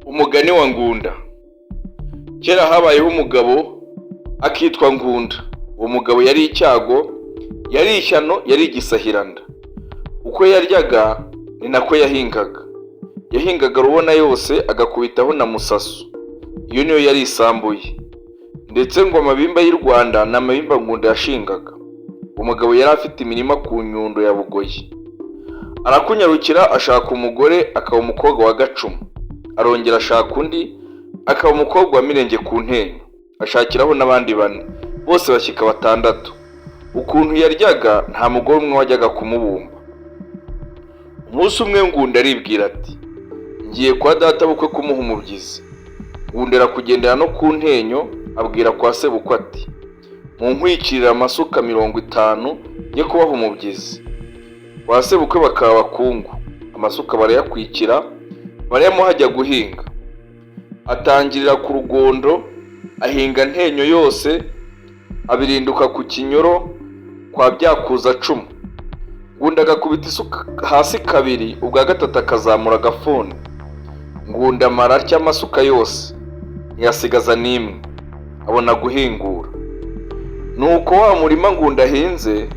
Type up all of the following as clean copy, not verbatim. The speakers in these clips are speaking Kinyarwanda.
Umugani wa Ngunda. Kera habayeho umugabo akitwa Ngunda. Uwo mugabo yari icyago, yari ishyano, yari igisahiranda. Uko yaryaga ni nako yahingaga. Yahingaga rubona yose agakubitaho na musasu. Iyo niyo yari isambuye. Ndetse ngo amabimba y'u Rwanda na amabimba Ngunda yashingaga. Umugabo yari afite imirima ku Nyundo ya Bugoyi. Arakunyarukira ashaka umugore akaba umukobwa wa Gacuma. Arongera ashaka undi akaba umukobwa wa Mirenge ku Ntenyo. Ashakiraho n'abandi bane, bose bashyika 6. Ukuntu yaryaga nta mugore umwe wajyaga kumubumba. Umunsi umwe Ngunda aribwira ati, ngiye kwa data bukwe kumuha umubyizi. Ngunda kugendera no ku Ntenyo abwira kwa sebukwe ati, munkwikirira amasuka 50 ye kubaha umubyizi. Kwa sebukwe bakaba bakungu, amasuka barayakwikira, barayamuha ajya guhinga. Atangirira ku Rugondo, ahinga Ntenyo yose, abirinduka ku Kinyoro kwa Byakuza 10. Ngunda agakubita isuka hasi 2, ubwa gatatu akazamura agafuni. Ngunda amara atya amasuka yose, ntiyasigaza n'imwe, abona guhingura. Nuko wa murima Ngunda ahinze,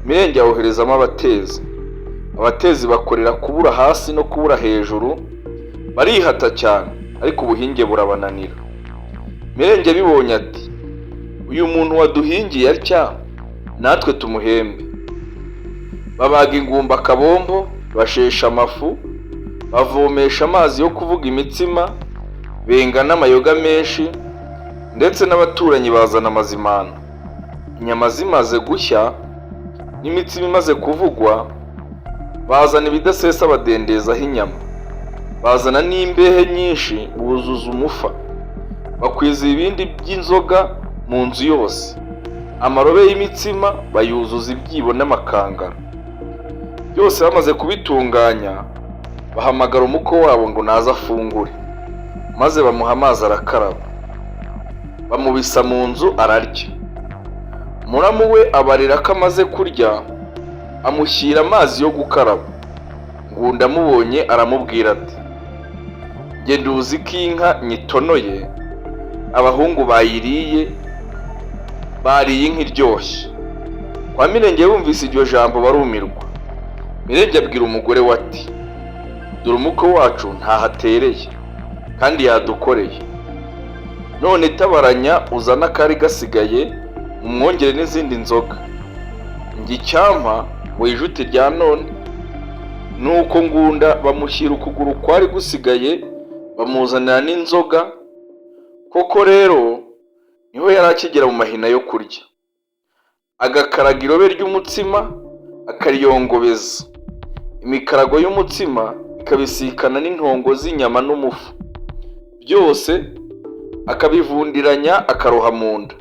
Mirenge yawoherezamo abatezi. Abatezi bakorera kubura hasi no kubura hejuru, barihata cyane, ariko ubuhinge burabananira. Mirenge bibonye ati, uyu muntu waduhingiye atya natwe tumuhembe. Babaga ingumba akabombo, bashesha amafu, bavomesha amazi yo kuvuga imitsima, benga n'amayoga menshi, ndetse n'abaturanyi bazana amazimano. Inyama zimaze gushya n'imitsima imaze kuvugwa, bazana ibidasesa badendezaho inyama. Bazana n'imbehe nyinshi buzuza umufa. Bakwiza ibindi by'inzoga mu nzu yose. Amarobe y'imitsima bayuzuza ibyibo n'amakangara. Byose bamaze kubitunganya, bahamagara umuko wabo ngo naza afungure. Maze bamuha amazi arakaraba. Bamubisa mu nzu ararya. Muramu we abarira ko amaze kurya, amushyira amazi yo gukaraba. Ngunda amubonye aramubwira ati, nge nduzi ko inka nyitonoye, abahungu bayiriye, bariye inka iryoshye. Kwa Mirenge bumvise iryo jambo barumirwa. Mirenge abwira umugore we ati, dore umuko wacu ntahatereye, kandi yadukoreye. None tabaranya uzana akari gasigaye, umwongere n'izindi nzoga. Nge icyampa ngo ijuti rya none. Nuko Ngunda bamushyira ukuguru kwari gusigaye, bamuzanira n'inzoga. Koko rero niho yari akigera mu mahina yo kurya. Agakaraga irobe ry'umutsima, akariyongobeza. Imikarago y'umutsima ikabisikana n'intongo z'inyama n'umufu. Byose akabivundiranya akaroha mu nda.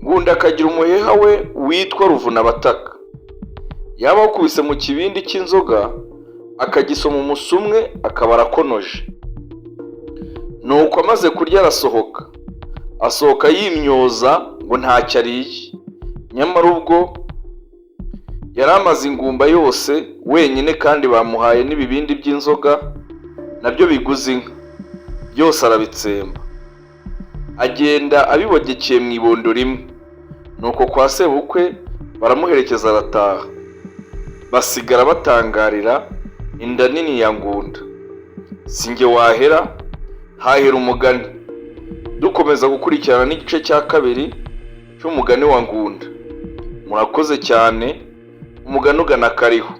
Ngunda akagira umuheha we witwa Ruvunabataka. Yaba akubise mu kibindi cy'inzoga, akagisoma umusumwe akaba arakonoje. Nuko amaze kurya arasohoka. Asohoka yimyoza ngo ntacyo ariye. Nyamara ubwo yari amaze ingumba yose wenyine, kandi bamuhaye n'ibibindi by'inzoga nabyo biguze inka. Byose arabitsemba. Agenda abibogekeye mu ibondo rimwe. Nuko kwa sebukwe baramuherekeza arataha. Basigara batangarira inda nini ya Ngunda. Singe wahera, hahera umugani. Dukomeza gukurikirana n'igice cya 2 cy'umugani wa Ngunda. Murakoze cyane. Umugani ugana kariho.